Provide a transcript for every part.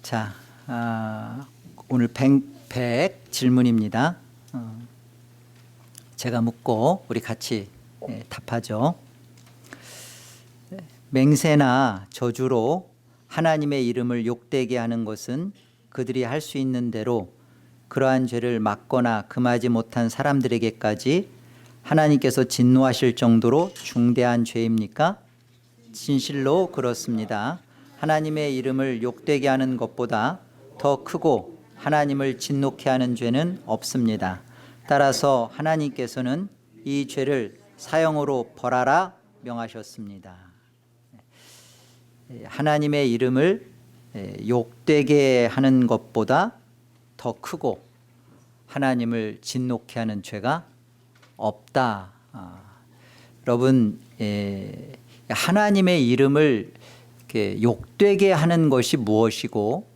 자, 오늘 100 질문입니다. 제가 묻고 우리 같이 답하죠. 맹세나 저주로 하나님의 이름을 욕되게 하는 것은 그들이 할 수 있는 대로 그러한 죄를 막거나 금하지 못한 사람들에게까지 하나님께서 진노하실 정도로 중대한 죄입니까? 진실로 그렇습니다. 하나님의 이름을 욕되게 하는 것보다 더 크고 하나님을 진노케 하는 죄는 없습니다. 따라서 하나님께서는 이 죄를 사형으로 벌하라 명하셨습니다. 하나님의 이름을 욕되게 하는 것보다 더 크고 하나님을 진노케 하는 죄가 없다. 여러분, 하나님의 이름을 욕되게 하는 것이 무엇이고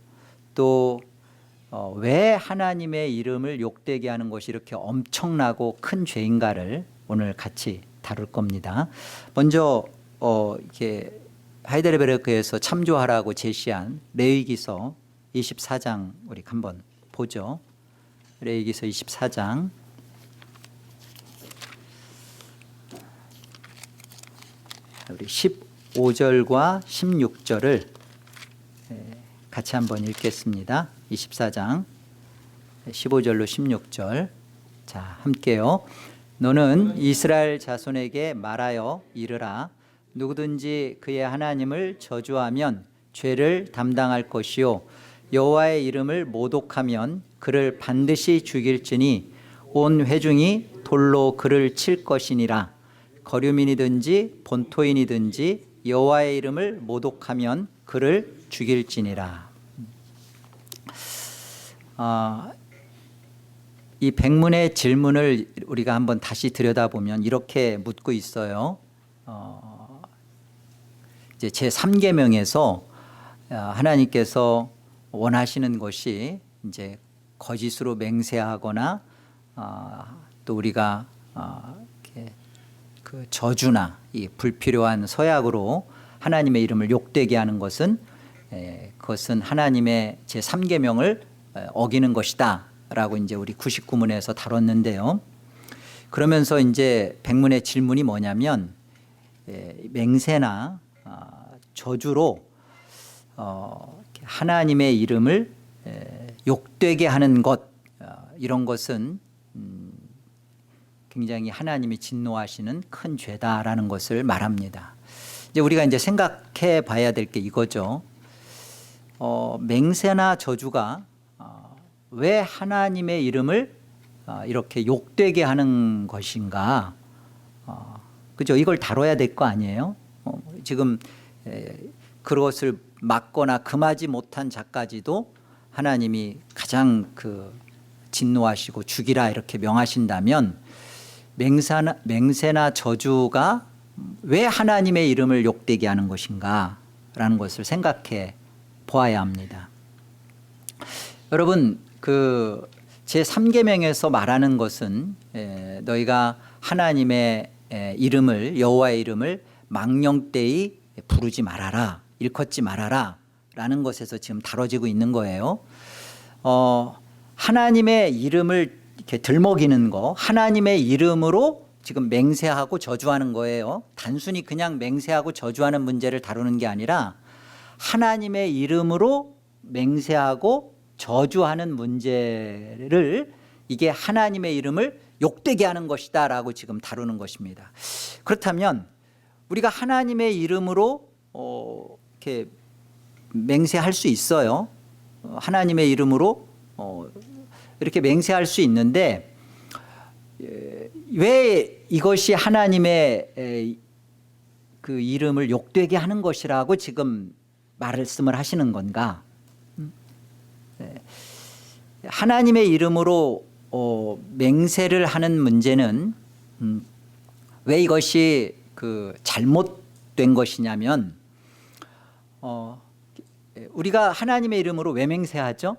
또 왜 하나님의 이름을 욕되게 하는 것이 이렇게 엄청나고 큰 죄인가를 오늘 같이 다룰 겁니다. 먼저 이렇게 하이델베르크에서 참조하라고 제시한 레위기서 24장 우리 한번 보죠. 레위기서 24장 우리 15절과 16절을 같이 한번 읽겠습니다. 24장 15절로 16절. 자, 함께요. 너는 이스라엘 자손에게 말하여 이르라. 누구든지 그의 하나님을 저주하면 죄를 담당할 것이요 여호와의 이름을 모독하면 그를 반드시 죽일지니 온 회중이 돌로 그를 칠 것이니라. 거류민이든지 본토인이든지 여호와의 이름을 모독하면 그를 죽일지니라. 이 백문의 질문을 우리가 한번 다시 들여다보면 이렇게 묻고 있어요. 이제 제 3계명에서 하나님께서 원하시는 것이 이제 거짓으로 맹세하거나 또 우리가 이렇게 그 저주나 이 불필요한 서약으로 하나님의 이름을 욕되게 하는 것은 그것은 하나님의 제 3계명을 어기는 것이다 라고 이제 우리 99문에서 다뤘는데요. 그러면서 이제 백문의 질문이 뭐냐면 맹세나 저주로 하나님의 이름을 욕되게 하는 것 이런 것은 굉장히 하나님이 진노하시는 큰 죄다라는 것을 말합니다. 이제 우리가 이제 생각해 봐야 될 게 이거죠. 맹세나 저주가 왜 하나님의 이름을 이렇게 욕되게 하는 것인가? 그죠? 이걸 다뤄야 될 거 아니에요? 지금 그것을 막거나 금하지 못한 자까지도 하나님이 가장 그 진노하시고 죽이라 이렇게 명하신다면 맹세나 저주가 왜 하나님의 이름을 욕되게 하는 것인가 라는 것을 생각해 보아야 합니다. 여러분, 그 제 3계명에서 말하는 것은 너희가 하나님의 이름을 여호와의 이름을 망령되이 부르지 말아라, 일컫지 말아라 라는 것에서 지금 다뤄지고 있는 거예요. 하나님의 이름을 이렇게 들먹이는 거, 하나님의 이름으로 지금 맹세하고 저주하는 거예요. 단순히 그냥 맹세하고 저주하는 문제를 다루는 게 아니라 하나님의 이름으로 맹세하고 저주하는 문제를 이게 하나님의 이름을 욕되게 하는 것이다 라고 지금 다루는 것입니다. 그렇다면 우리가 하나님의 이름으로 이렇게 맹세할 수 있어요. 하나님의 이름으로 이렇게 맹세할 수 있는데 왜 이것이 하나님의 그 이름을 욕되게 하는 것이라고 지금 말씀을 하시는 건가? 하나님의 이름으로 맹세를 하는 문제는 왜 이것이 그 잘못된 것이냐면 우리가 하나님의 이름으로 왜 맹세하죠?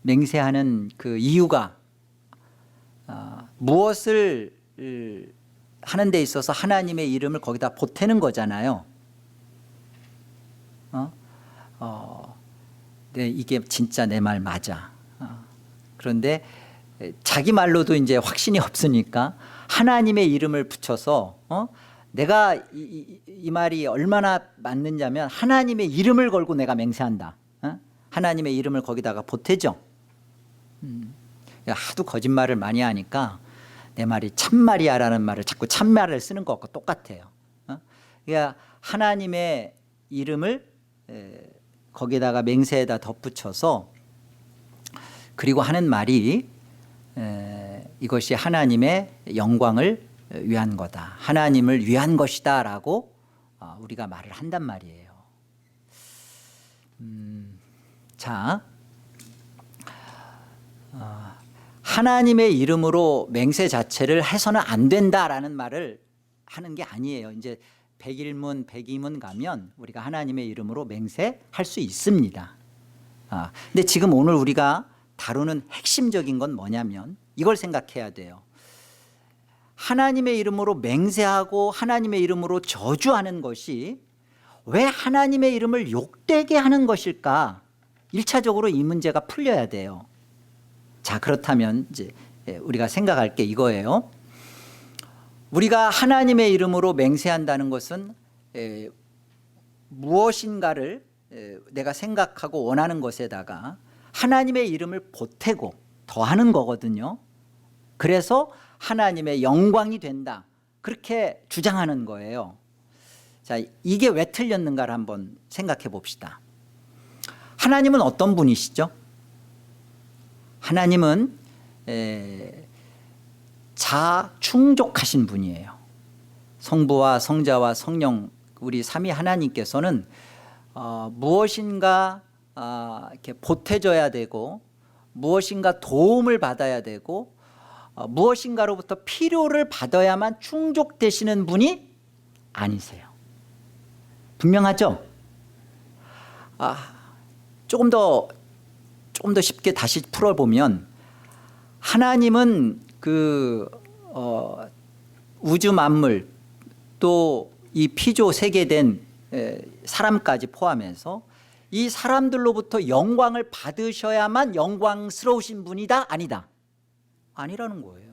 맹세하는 그 이유가 무엇을 하는 데 있어서 하나님의 이름을 거기다 보태는 거잖아요. 네, 이게 진짜 내 말 맞아. 그런데 자기 말로도 이제 확신이 없으니까 하나님의 이름을 붙여서 내가 이 말이 얼마나 맞느냐면 하나님의 이름을 걸고 내가 맹세한다. 하나님의 이름을 거기다가 보태죠. 하도 거짓말을 많이 하니까 내 말이 참말이야라는 말을 자꾸 참말을 쓰는 것과 똑같아요. 그러니까 하나님의 이름을 거기다가 맹세에다 덧붙여서 그리고 하는 말이 이것이 하나님의 영광을 위한 거다. 하나님을 위한 것이다 라고 우리가 말을 한단 말이에요. 자, 하나님의 이름으로 맹세 자체를 해서는 안 된다라는 말을 하는 게 아니에요. 이제 백일문, 백이문 가면 우리가 하나님의 이름으로 맹세할 수 있습니다. 근데 지금 오늘 우리가 다루는 핵심적인 건 뭐냐면 이걸 생각해야 돼요. 하나님의 이름으로 맹세하고 하나님의 이름으로 저주하는 것이 왜 하나님의 이름을 욕되게 하는 것일까? 1차적으로 이 문제가 풀려야 돼요. 자, 그렇다면 이제 우리가 생각할 게 이거예요. 우리가 하나님의 이름으로 맹세한다는 것은 무엇인가를 내가 생각하고 원하는 것에다가 하나님의 이름을 보태고 더하는 거거든요. 그래서 하나님의 영광이 된다, 그렇게 주장하는 거예요. 자, 이게 왜 틀렸는가를 한번 생각해 봅시다. 하나님은 어떤 분이시죠? 하나님은 자충족하신 분이에요. 성부와 성자와 성령 우리 삼위 하나님께서는 무엇인가 이렇게 보태줘야 되고 무엇인가 도움을 받아야 되고 무엇인가로부터 필요를 받아야만 충족되시는 분이 아니세요. 분명하죠? 조금 더 쉽게 다시 풀어보면 하나님은 우주 만물 또 이 피조 세계된 사람까지 포함해서 이 사람들로부터 영광을 받으셔야만 영광스러우신 분이다? 아니다? 아니라는 거예요.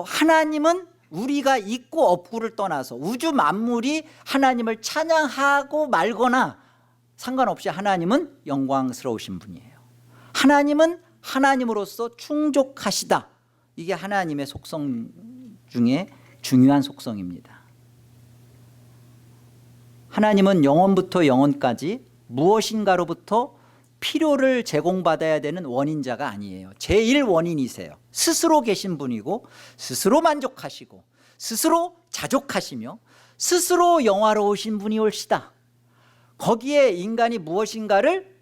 하나님은 우리가 있고 없고를 떠나서 우주 만물이 하나님을 찬양하고 말거나 상관없이 하나님은 영광스러우신 분이에요. 하나님은 하나님으로서 충족하시다. 이게 하나님의 속성 중에 중요한 속성입니다. 하나님은 영원부터 영원까지 무엇인가로부터 필요를 제공받아야 되는 원인자가 아니에요. 제1원인이세요. 스스로 계신 분이고 스스로 만족하시고 스스로 자족하시며 스스로 영화로우신 분이 올시다. 거기에 인간이 무엇인가를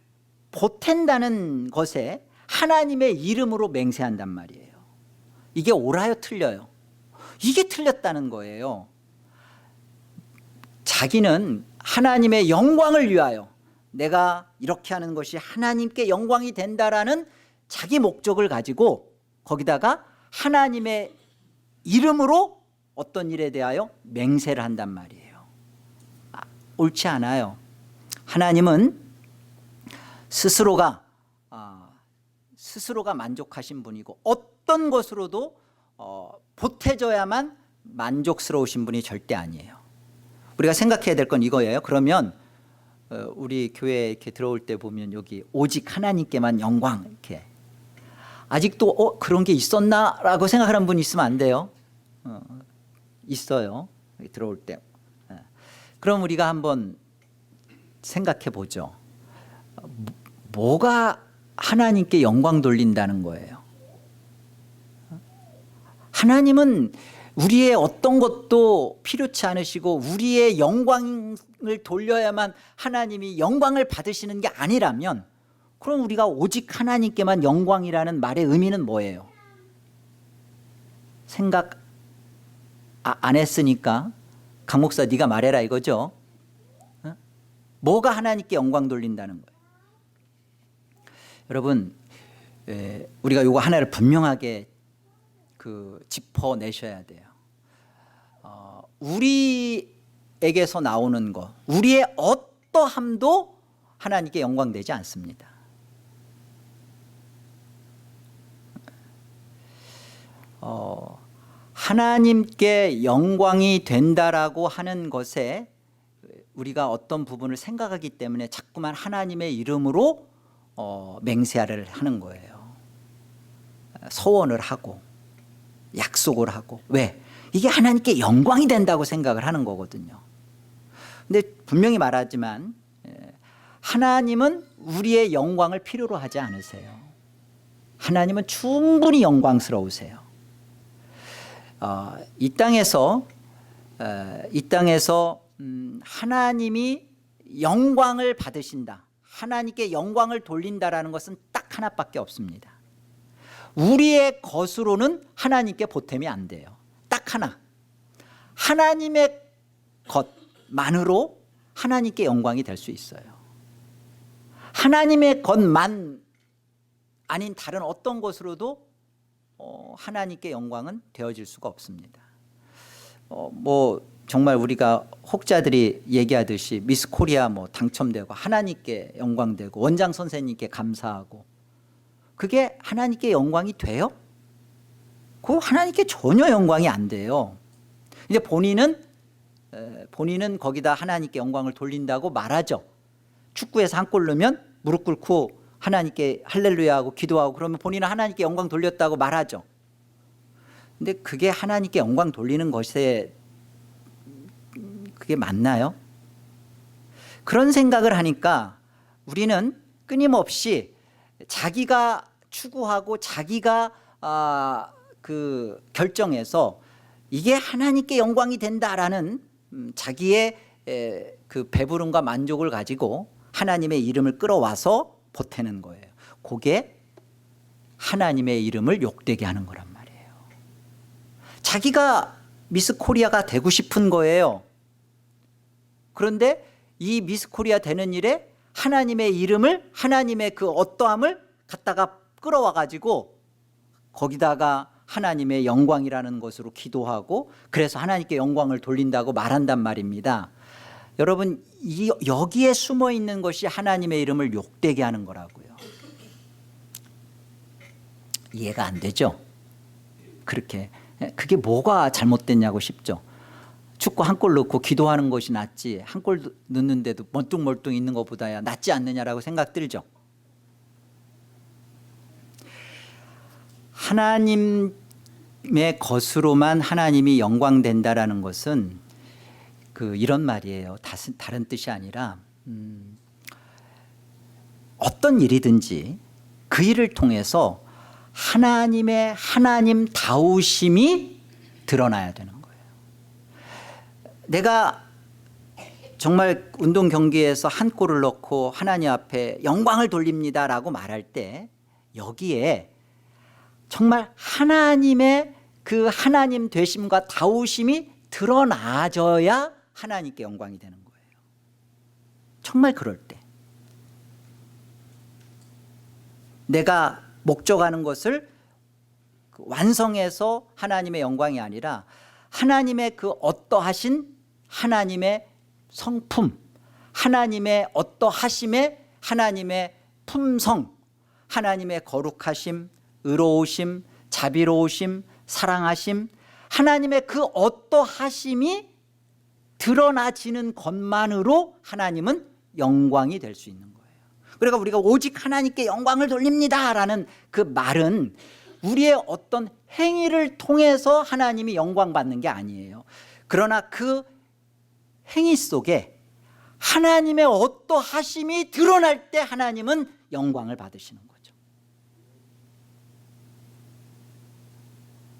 보탠다는 것에 하나님의 이름으로 맹세한단 말이에요. 이게 옳아요, 틀려요? 이게 틀렸다는 거예요. 자기는 하나님의 영광을 위하여 내가 이렇게 하는 것이 하나님께 영광이 된다라는 자기 목적을 가지고 거기다가 하나님의 이름으로 어떤 일에 대하여 맹세를 한단 말이에요. 옳지 않아요. 하나님은 스스로가 만족하신 분이고 어떤 것으로도 보태져야만 만족스러우신 분이 절대 아니에요. 우리가 생각해야 될 건 이거예요. 그러면 우리 교회에 이렇게 들어올 때 보면 여기 오직 하나님께만 영광 이렇게 아직도 그런 게 있었나라고 생각하는 분이 있으면 안 돼요. 있어요. 들어올 때. 그럼 우리가 한번 생각해 보죠. 뭐가 하나님께 영광 돌린다는 거예요? 하나님은 우리의 어떤 것도 필요치 않으시고 우리의 영광을 돌려야만 하나님이 영광을 받으시는 게 아니라면 그럼 우리가 오직 하나님께만 영광이라는 말의 의미는 뭐예요? 생각 안 했으니까 강 목사 네가 말해라 이거죠? 뭐가 하나님께 영광 돌린다는 거예요? 여러분 우리가 이거 하나를 분명하게 짚어내셔야 돼요. 우리에게서 나오는 것, 우리의 어떠함도 하나님께 영광되지 않습니다. 하나님께 영광이 된다라고 하는 것에 우리가 어떤 부분을 생각하기 때문에 자꾸만 하나님의 이름으로 맹세를 하는 거예요. 서원을 하고 약속을 하고. 왜? 이게 하나님께 영광이 된다고 생각을 하는 거거든요. 근데 분명히 말하지만 하나님은 우리의 영광을 필요로 하지 않으세요. 하나님은 충분히 영광스러우세요. 이 땅에서 하나님이 영광을 받으신다, 하나님께 영광을 돌린다라는 것은 딱 하나밖에 없습니다. 우리의 것으로는 하나님께 보탬이 안 돼요. 딱 하나. 하나님의 것만으로 하나님께 영광이 될 수 있어요. 하나님의 것만 아닌 다른 어떤 것으로도 하나님께 영광은 되어질 수가 없습니다. 뭐 정말 우리가 혹자들이 얘기하듯이 미스 코리아 뭐 당첨되고 하나님께 영광되고 원장 선생님께 감사하고, 그게 하나님께 영광이 돼요? 그거 하나님께 전혀 영광이 안 돼요. 이제 본인은 거기다 하나님께 영광을 돌린다고 말하죠. 축구에서 한 골 넣으면 무릎 꿇고 하나님께 할렐루야 하고 기도하고, 그러면 본인은 하나님께 영광 돌렸다고 말하죠. 근데 그게 하나님께 영광 돌리는 것에 그게 맞나요? 그런 생각을 하니까 우리는 끊임없이 자기가 추구하고 자기가 그 결정해서 이게 하나님께 영광이 된다라는 자기의 그 배부름과 만족을 가지고 하나님의 이름을 끌어와서 보태는 거예요. 그게 하나님의 이름을 욕되게 하는 거란 말이에요. 자기가 미스 코리아가 되고 싶은 거예요. 그런데 이 미스 코리아 되는 일에 하나님의 이름을, 하나님의 그 어떠함을 갖다가 끌어와 가지고 거기다가 하나님의 영광이라는 것으로 기도하고, 그래서 하나님께 영광을 돌린다고 말한단 말입니다. 여러분, 여기에 숨어 있는 것이 하나님의 이름을 욕되게 하는 거라고요. 이해가 안 되죠? 그렇게 그게 뭐가 잘못됐냐고 싶죠. 축구 한 골 넣고 기도하는 것이 낫지, 한 골 넣는데도 멀뚱멀뚱 있는 것보다야 낫지 않느냐라고 생각 들죠. 하나님의 것으로만 하나님이 영광된다라는 것은 이런 말이에요. 다른 뜻이 아니라 어떤 일이든지 그 일을 통해서 하나님의 하나님다우심이 드러나야 되는 거예요. 내가 정말 운동 경기에서 한 골을 넣고 하나님 앞에 영광을 돌립니다라고 말할 때 여기에 정말 하나님의 그 하나님 되심과 다우심이 드러나져야 하나님께 영광이 되는 거예요. 정말 그럴 때 내가 목적하는 것을 완성해서 하나님의 영광이 아니라 하나님의 그 어떠하신 하나님의 성품, 하나님의 어떠하심의 하나님의 품성, 하나님의 거룩하심, 의로우심, 자비로우심, 사랑하심, 하나님의 그 어떠하심이 드러나지는 것만으로 하나님은 영광이 될 수 있는 거예요. 그러니까 우리가 오직 하나님께 영광을 돌립니다라는 그 말은 우리의 어떤 행위를 통해서 하나님이 영광받는 게 아니에요. 그러나 그 행위 속에 하나님의 어떠하심이 드러날 때 하나님은 영광을 받으시는 거죠.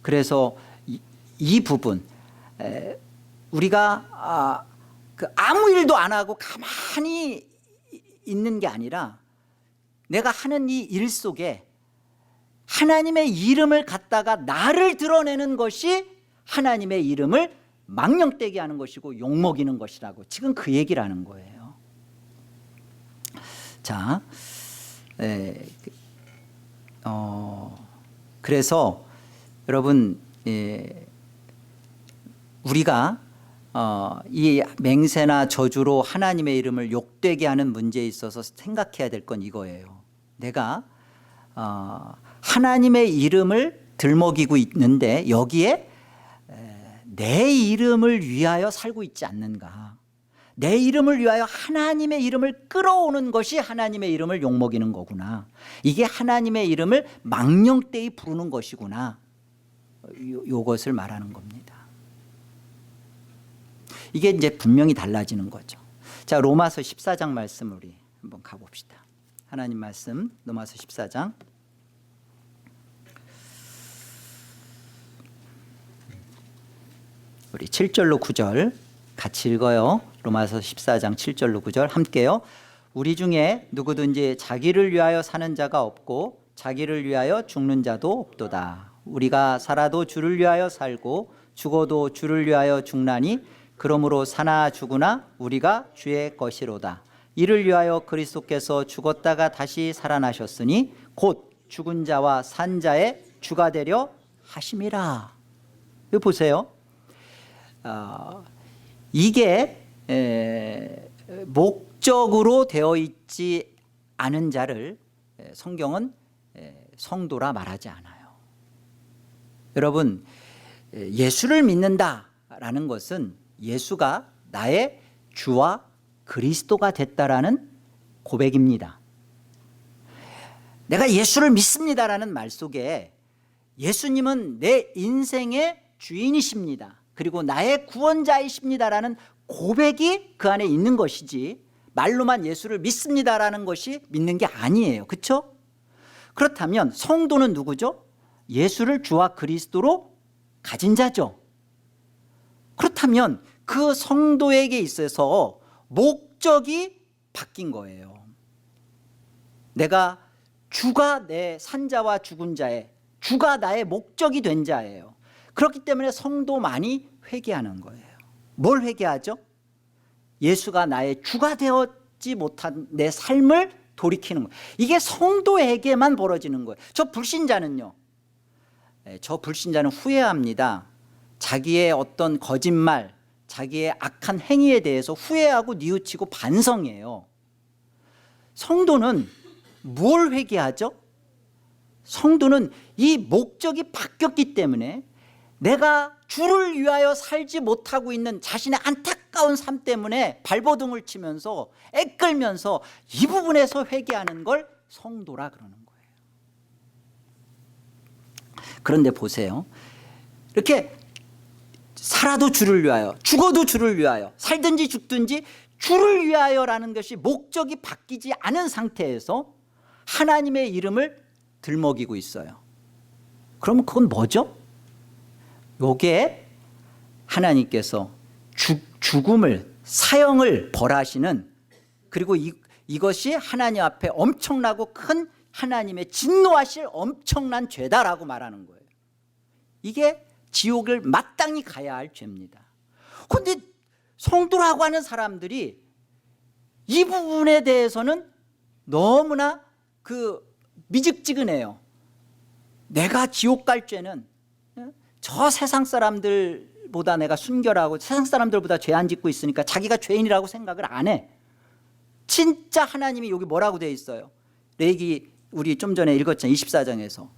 그래서 이 부분, 우리가 아무 일도 안 하고 가만히 있는 게 아니라 내가 하는 이 일 속에 하나님의 이름을 갖다가 나를 드러내는 것이 하나님의 이름을 망령되게 하는 것이고 욕먹이는 것이라고 지금 그 얘기를 하는 거예요. 자, 그래서 여러분, 우리가 이 맹세나 저주로 하나님의 이름을 욕되게 하는 문제에 있어서 생각해야 될 건 이거예요. 내가 하나님의 이름을 들먹이고 있는데 여기에 내 이름을 위하여 살고 있지 않는가. 내 이름을 위하여 하나님의 이름을 끌어오는 것이 하나님의 이름을 욕먹이는 거구나. 이게 하나님의 이름을 망령되이 부르는 것이구나. 이것을 말하는 겁니다. 이게 이제 분명히 달라지는 거죠. 자, 로마서 14장 말씀 우리 한번 가봅시다. 하나님 말씀 로마서 14장 우리 7절로 9절 같이 읽어요. 로마서 14장 7절로 9절 함께요. 우리 중에 누구든지 자기를 위하여 사는 자가 없고 자기를 위하여 죽는 자도 없도다. 우리가 살아도 주를 위하여 살고 죽어도 주를 위하여 죽나니 그러므로 사나 죽으나 우리가 주의 것이로다. 이를 위하여 그리스도께서 죽었다가 다시 살아나셨으니 곧 죽은 자와 산 자의 주가 되려 하심이라. 이거 보세요. 이게 목적으로 되어 있지 않은 자를 성경은 성도라 말하지 않아요. 여러분, 예수를 믿는다라는 것은 예수가 나의 주와 그리스도가 됐다라는 고백입니다. 내가 예수를 믿습니다라는 말 속에 예수님은 내 인생의 주인이십니다. 그리고 나의 구원자이십니다라는 고백이 그 안에 있는 것이지 말로만 예수를 믿습니다라는 것이 믿는 게 아니에요. 그렇죠? 그렇다면 성도는 누구죠? 예수를 주와 그리스도로 가진 자죠. 그렇다면 그 성도에게 있어서 목적이 바뀐 거예요. 내가 주가 내 산자와 죽은 자의 주가 나의 목적이 된 자예요. 그렇기 때문에 성도만이 회개하는 거예요. 뭘 회개하죠? 예수가 나의 주가 되었지 못한 내 삶을 돌이키는 거예요. 이게 성도에게만 벌어지는 거예요. 저 불신자는요. 저 불신자는 후회합니다. 자기의 어떤 거짓말, 자기의 악한 행위에 대해서 후회하고 뉘우치고 반성해요. 성도는 뭘 회개하죠? 성도는 이 목적이 바뀌었기 때문에 내가 주를 위하여 살지 못하고 있는 자신의 안타까운 삶 때문에 발버둥을 치면서 애끌면서 이 부분에서 회개하는 걸 성도라 그러는 거예요. 그런데 보세요. 이렇게 살아도 주를 위하여 죽어도 주를 위하여 살든지 죽든지 주를 위하여라는 것이 목적이 바뀌지 않은 상태에서 하나님의 이름을 들먹이고 있어요. 그러면 그건 뭐죠? 요게 하나님께서 죽음을 사형을 벌하시는 그리고 이것이 하나님 앞에 엄청나고 큰 하나님의 진노하실 엄청난 죄다라고 말하는 거예요. 이게 지옥을 마땅히 가야 할 죄입니다. 그런데 성도라고 하는 사람들이 이 부분에 대해서는 너무나 미직지근해요. 내가 지옥 갈 죄는 저 세상 사람들보다 내가 순결하고 세상 사람들보다 죄 안 짓고 있으니까 자기가 죄인이라고 생각을 안 해. 진짜 하나님이 여기 뭐라고 되어 있어요? 레위기 우리 좀 전에 읽었잖아요. 24장에서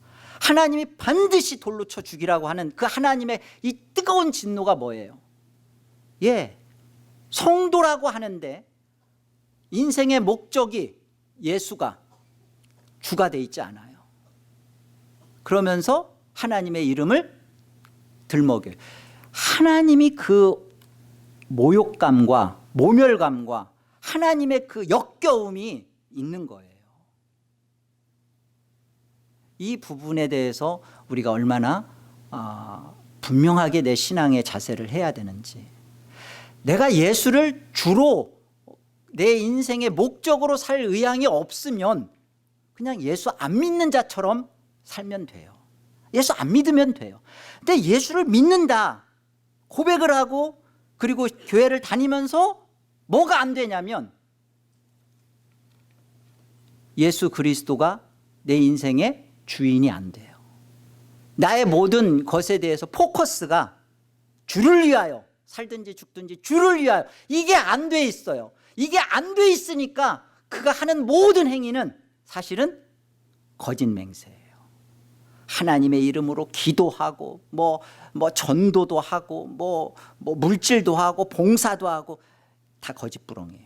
하나님이 반드시 돌로 쳐 죽이라고 하는 그 하나님의 이 뜨거운 진노가 뭐예요? 성도라고 하는데 인생의 목적이 예수가 주가 되어 있지 않아요. 그러면서 하나님의 이름을 들먹여요. 하나님이 그 모욕감과 모멸감과 하나님의 그 역겨움이 있는 거예요. 이 부분에 대해서 우리가 얼마나 분명하게 내 신앙의 자세를 해야 되는지, 내가 예수를 주로 내 인생의 목적으로 살 의향이 없으면 그냥 예수 안 믿는 자처럼 살면 돼요. 예수 안 믿으면 돼요. 근데 예수를 믿는다 고백을 하고 그리고 교회를 다니면서 뭐가 안 되냐면 예수 그리스도가 내 인생의 주인이 안 돼요. 나의 모든 것에 대해서 포커스가 주를 위하여 살든지 죽든지 주를 위하여. 이게 안 돼 있어요. 이게 안 돼 있으니까 그가 하는 모든 행위는 사실은 거짓 맹세예요. 하나님의 이름으로 기도하고 뭐 전도도 하고 뭐 물질도 하고 봉사도 하고 다 거짓부렁이에요.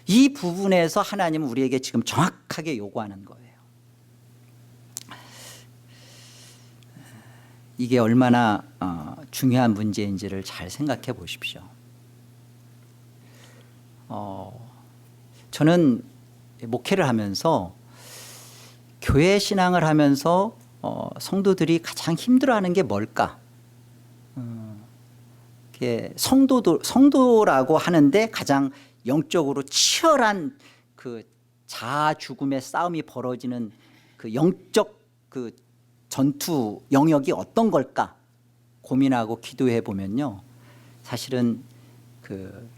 이 부분에서 하나님은 우리에게 지금 정확하게 요구하는 거예요. 이게 얼마나 중요한 문제인지를 잘 생각해 보십시오. 저는 목회를 하면서 교회 신앙을 하면서 성도들이 가장 힘들어하는 게 뭘까? 성도라고 하는데 가장 영적으로 치열한 그 자아 죽음의 싸움이 벌어지는 그 영적 그 전투 영역이 어떤 걸까 고민하고 기도해 보면요, 사실은 그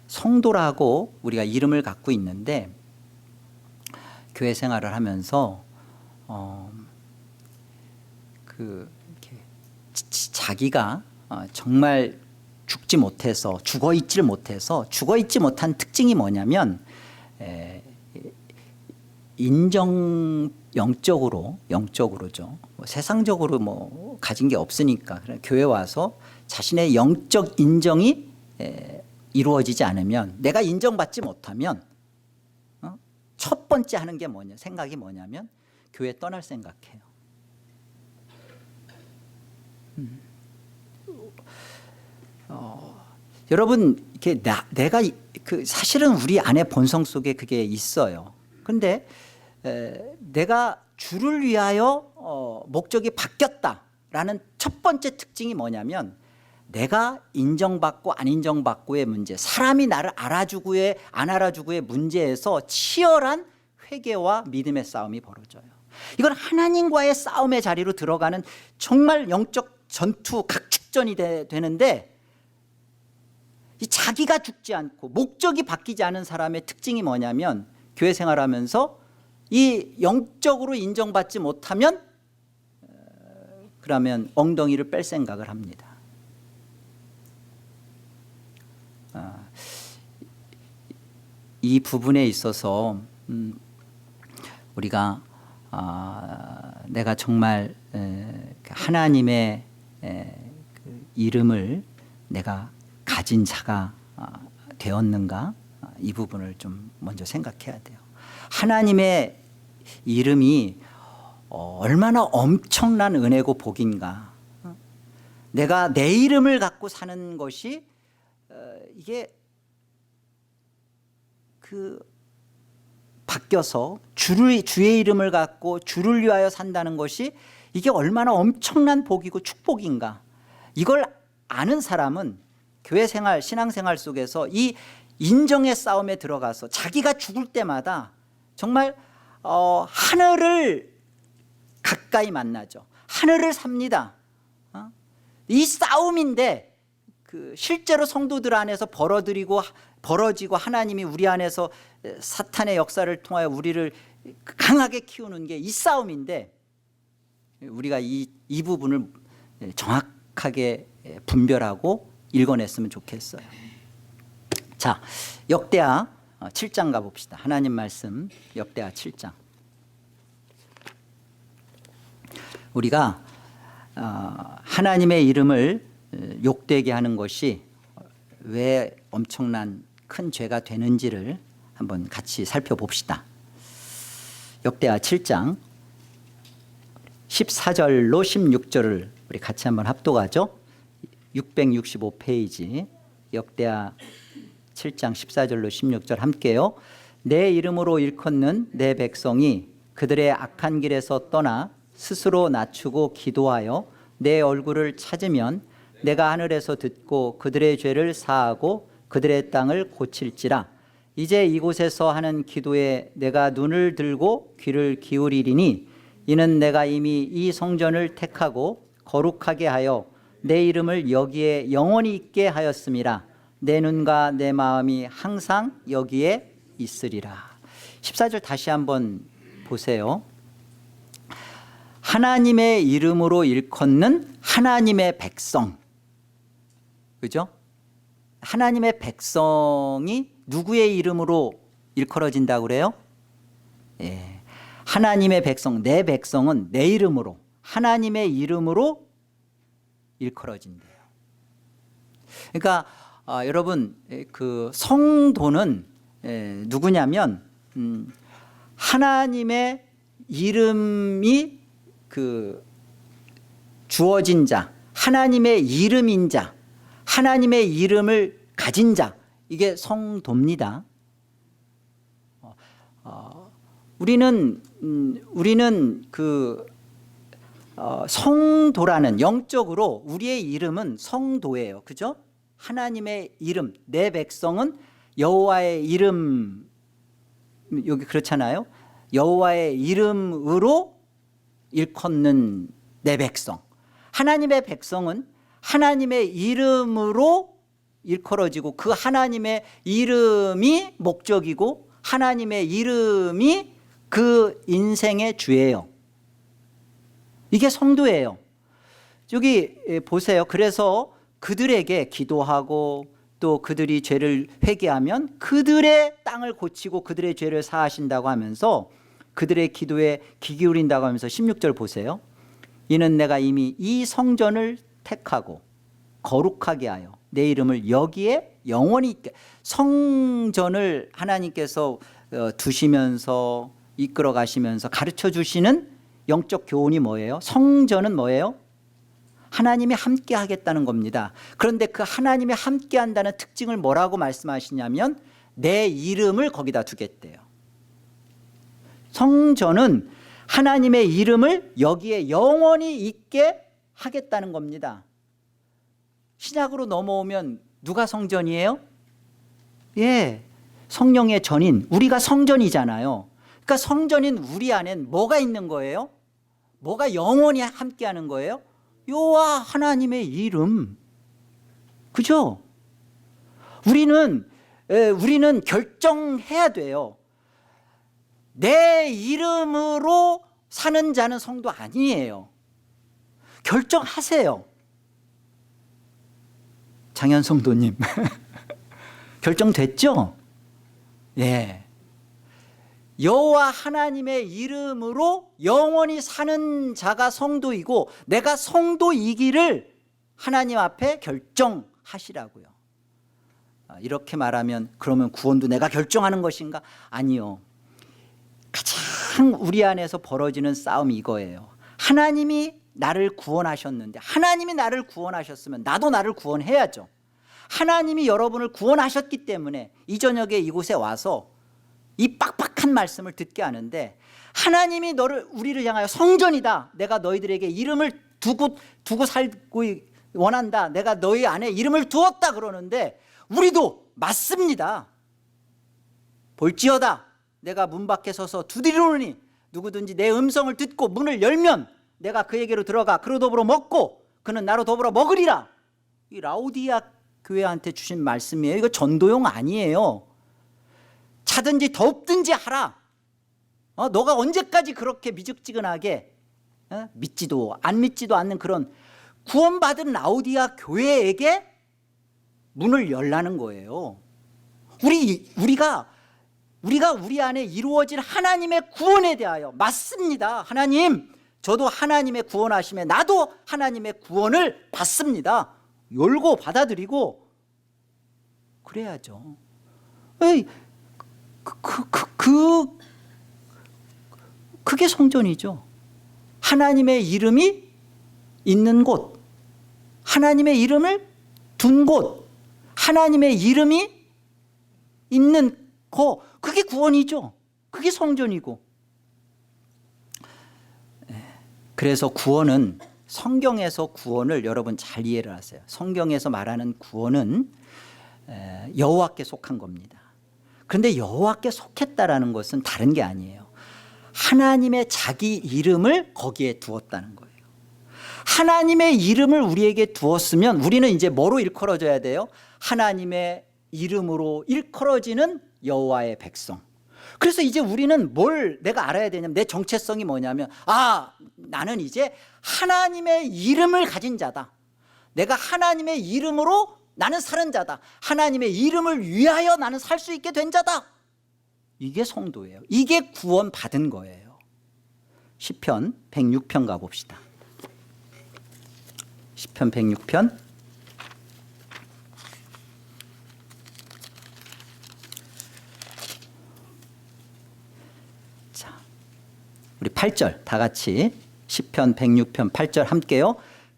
성도라고 우리가 이름을 갖고 있는데 교회 생활을 하면서 자기가 정말 죽지 못해서 죽어있지를 못해서 죽어있지 못한 특징이 뭐냐면 영적으로죠. 세상적으로 뭐 가진 게 없으니까 교회 와서 자신의 영적 인정이 이루어지지 않으면, 내가 인정받지 못하면 첫 번째 하는 게 생각이 뭐냐면 교회 떠날 생각해요. 여러분, 이렇게 내가 사실은 우리 안에 본성 속에 그게 있어요. 그런데 내가 주를 위하여 목적이 바뀌었다라는 첫 번째 특징이 뭐냐면, 내가 인정받고 안 인정받고의 문제, 사람이 나를 알아주고의 안 알아주고의 문제에서 치열한 회개와 믿음의 싸움이 벌어져요. 이건 하나님과의 싸움의 자리로 들어가는 정말 영적 전투 각축전이 되는데, 이 자기가 죽지 않고 목적이 바뀌지 않은 사람의 특징이 뭐냐면, 교회 생활하면서 이 영적으로 인정받지 못하면 그러면 엉덩이를 뺄 생각을 합니다. 이 부분에 있어서 우리가 내가 정말 하나님의 그 이름을 내가 가진 자가 되었는가, 이 부분을 좀 먼저 생각해야 돼요. 하나님의 이름이 얼마나 엄청난 은혜고 복인가. 내가 내 이름을 갖고 사는 것이 이게 바뀌어서 주의 이름을 갖고 주를 위하여 산다는 것이 이게 얼마나 엄청난 복이고 축복인가. 이걸 아는 사람은 교회 생활, 신앙생활 속에서 이 인정의 싸움에 들어가서 자기가 죽을 때마다 정말 하늘을 가까이 만나죠. 하늘을 삽니다. 이 싸움인데 실제로 성도들 안에서 벌어지고 하나님이 우리 안에서 사탄의 역사를 통하여 우리를 강하게 키우는 게 이 싸움인데, 우리가 이 부분을 정확하게 분별하고 읽어냈으면 좋겠어요. 자, 역대하 7장 가봅시다. 하나님 말씀 역대하 7장. 우리가 하나님의 이름을 욕되게 하는 것이 왜 엄청난 큰 죄가 되는지를 한번 같이 살펴봅시다. 역대하 7장 14절로 16절을 우리 같이 한번 합독하죠. 665페이지 역대하 7장 14절로 16절 함께요. 내 이름으로 일컫는 내 백성이 그들의 악한 길에서 떠나 스스로 낮추고 기도하여 내 얼굴을 찾으면 내가 하늘에서 듣고 그들의 죄를 사하고 그들의 땅을 고칠지라. 이제 이곳에서 하는 기도에 내가 눈을 들고 귀를 기울이리니 이는 내가 이미 이 성전을 택하고 거룩하게 하여 내 이름을 여기에 영원히 있게 하였음이라. 내 눈과 내 마음이 항상 여기에 있으리라. 14절 다시 한번 보세요. 하나님의 이름으로 일컫는 하나님의 백성, 그죠? 하나님의 백성이 누구의 이름으로 일컬어진다고 그래요? 예. 하나님의 백성, 내 백성은 내 이름으로, 하나님의 이름으로 일컬어진대요. 그러니까 여러분, 그 성도는 누구냐면 하나님의 이름이 그 주어진 자, 하나님의 이름인 자, 하나님의 이름을 가진 자, 이게 성도입니다. 우리는 그 성도라는, 영적으로 우리의 이름은 성도예요. 그죠? 하나님의 이름, 내 백성은 여호와의 이름, 여기 그렇잖아요. 여호와의 이름으로 일컫는 내 백성. 하나님의 백성은 하나님의 이름으로 일컬어지고 그 하나님의 이름이 목적이고 하나님의 이름이 그 인생의 주예요. 이게 성도예요. 여기 보세요. 그래서 그들에게 기도하고 또 그들이 죄를 회개하면 그들의 땅을 고치고 그들의 죄를 사하신다고 하면서 그들의 기도에 귀 기울인다고 하면서 16절 보세요. 이는 내가 이미 이 성전을 택하고 거룩하게 하여 내 이름을 여기에 영원히 있게. 성전을 하나님께서 두시면서 이끌어 가시면서 가르쳐 주시는 영적 교훈이 뭐예요? 성전은 뭐예요? 하나님이 함께 하겠다는 겁니다. 그런데 그 하나님이 함께 한다는 특징을 뭐라고 말씀하시냐면 내 이름을 거기다 두겠대요. 성전은 하나님의 이름을 여기에 영원히 있게 하겠다는 겁니다. 신약으로 넘어오면 누가 성전이에요? 예, 성령의 전인 우리가 성전이잖아요. 그러니까 성전인 우리 안엔 뭐가 있는 거예요? 뭐가 영원히 함께하는 거예요? 여호와 하나님의 이름. 그죠? 우리는 결정해야 돼요. 내 이름으로 사는 자는 성도 아니에요. 결정하세요. 장현 성도님 결정됐죠? 예. 여호와 하나님의 이름으로 영원히 사는 자가 성도이고 내가 성도이기를 하나님 앞에 결정하시라고요. 이렇게 말하면 그러면 구원도 내가 결정하는 것인가? 아니요. 가장 우리 안에서 벌어지는 싸움이 이거예요. 하나님이 나를 구원하셨는데 하나님이 나를 구원하셨으면 나도 나를 구원해야죠. 하나님이 여러분을 구원하셨기 때문에 이 저녁에 이곳에 와서 이 빡빡한 말씀을 듣게 하는데 하나님이 우리를 향하여 성전이다. 내가 너희들에게 이름을 두고 살고 원한다. 내가 너희 안에 이름을 두었다 그러는데 우리도 맞습니다. 볼지어다. 내가 문 밖에 서서 두드리노니 누구든지 내 음성을 듣고 문을 열면 내가 그에게로 들어가 그로 더불어 먹고 그는 나로 더불어 먹으리라. 이 라오디아 교회한테 주신 말씀이에요. 이거 전도용 아니에요. 차든지 덥든지 하라. 너가 언제까지 그렇게 미적지근하게 믿지도 안 믿지도 않는 그런 구원받은 라오디아 교회에게 문을 열라는 거예요. 우리가 우리 안에 이루어질 하나님의 구원에 대하여 맞습니다. 하나님, 저도 하나님의 구원하심에 나도 하나님의 구원을 받습니다. 열고 받아들이고 그래야죠. 그게 성전이죠. 하나님의 이름이 있는 곳, 하나님의 이름을 둔 곳, 하나님의 이름이 있는 곳, 그게 구원이죠. 그게 성전이고. 그래서 구원은, 성경에서 구원을 여러분 잘 이해를 하세요. 성경에서 말하는 구원은 여호와께 속한 겁니다. 그런데 여호와께 속했다라는 것은 다른 게 아니에요. 하나님의 자기 이름을 거기에 두었다는 거예요. 하나님의 이름을 우리에게 두었으면 우리는 이제 뭐로 일컬어져야 돼요? 하나님의 이름으로 일컬어지는 여호와의 백성. 그래서 이제 우리는 뭘 내가 알아야 되냐면 내 정체성이 뭐냐면 나는 이제 하나님의 이름을 가진 자다. 내가 하나님의 이름으로 나는 사는 자다. 하나님의 이름을 위하여 나는 살 수 있게 된 자다. 이게 성도예요. 이게 구원 받은 거예요. 시편 106편 가봅시다. 시편 106편 자, 우리 8절 다 같이 시편 106편 8절 함께요.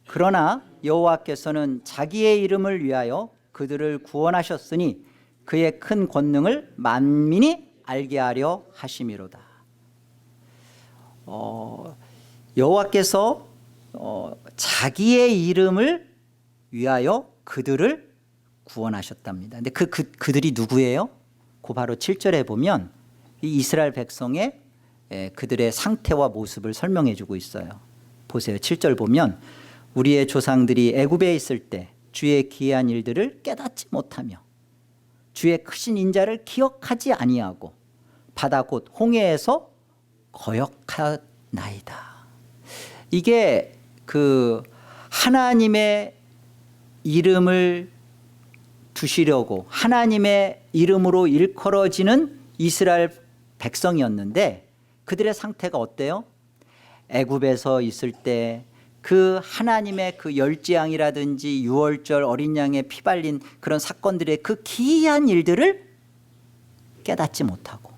그러나 여호와께서는 자기의 이름을 위하여 그들을 구원하셨으니 그의 큰 권능을 만민이 알게 하려 하심이로다. 여호와께서 자기의 이름을 위하여 그들을 구원하셨답니다. 근데 그들이 누구예요? 그 바로 7절에 보면 이 이스라엘 백성의 그들의 상태와 모습을 설명해 주고 있어요. 보세요. 7절 보면 우리의 조상들이 애굽에 있을 때 주의 기이한 일들을 깨닫지 못하며 주의 크신 인자를 기억하지 아니하고 바다 곧 홍해에서 거역하나이다. 이게 그 하나님의 이름을 두시려고 하나님의 이름으로 일컬어지는 이스라엘 백성이었는데 그들의 상태가 어때요? 애굽에서 있을 때 그 하나님의 그 열지양이라든지 유월절 어린 양의 피 발린 그런 사건들의 그 기이한 일들을 깨닫지 못하고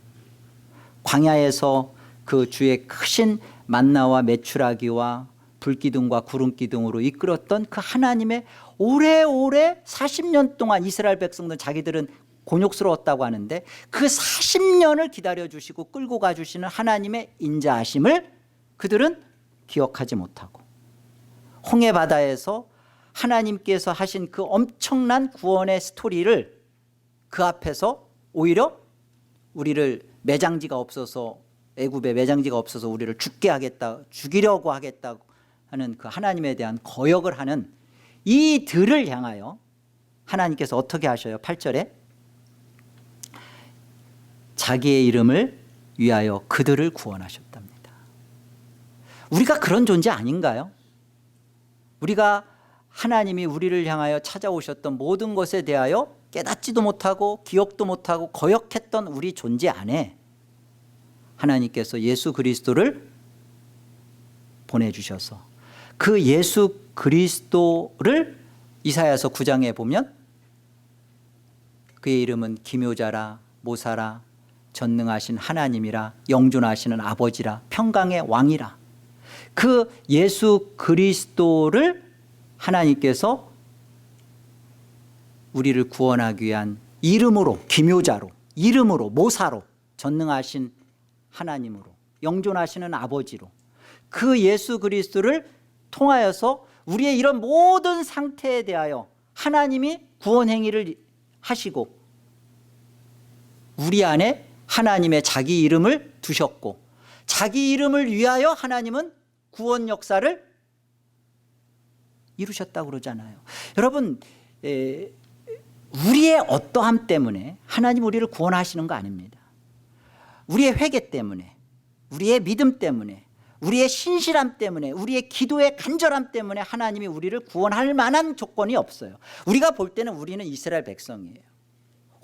광야에서 그 주의 크신 만나와 메추라기와 불기둥과 구름기둥으로 이끌었던 그 하나님의 오래오래 40년 동안 이스라엘 백성들 자기들은 곤욕스러웠다고 하는데 그 40년을 기다려주시고 끌고 가주시는 하나님의 인자하심을 그들은 기억하지 못하고 홍해 바다에서 하나님께서 하신 그 엄청난 구원의 스토리를 그 앞에서 오히려 우리를 매장지가 없어서 애굽에 매장지가 없어서 우리를 죽이려고 하겠다고 하는 그 하나님에 대한 거역을 하는 이들을 향하여 하나님께서 어떻게 하셔요? 8절에 자기의 이름을 위하여 그들을 구원하셨답니다. 우리가 그런 존재 아닌가요? 우리가 하나님이 우리를 향하여 찾아오셨던 모든 것에 대하여 깨닫지도 못하고 기억도 못하고 거역했던 우리 존재 안에 하나님께서 예수 그리스도를 보내주셔서 그 예수 그리스도를 이사야서 9장에 보면 그의 이름은 기묘자라 모사라 전능하신 하나님이라 영존하시는 아버지라 평강의 왕이라 그 예수 그리스도를 하나님께서 우리를 구원하기 위한 이름으로 기묘자로 이름으로 모사로 전능하신 하나님으로 영존하시는 아버지로 그 예수 그리스도를 통하여서 우리의 이런 모든 상태에 대하여 하나님이 구원 행위를 하시고 우리 안에 하나님의 자기 이름을 두셨고 자기 이름을 위하여 하나님은 구원 역사를 이루셨다고 그러잖아요. 여러분 우리의 어떠함 때문에 하나님 우리를 구원하시는 거 아닙니다. 우리의 회개 때문에 우리의 믿음 때문에 우리의 신실함 때문에 우리의 기도의 간절함 때문에 하나님이 우리를 구원할 만한 조건이 없어요. 우리가 볼 때는 우리는 이스라엘 백성이에요.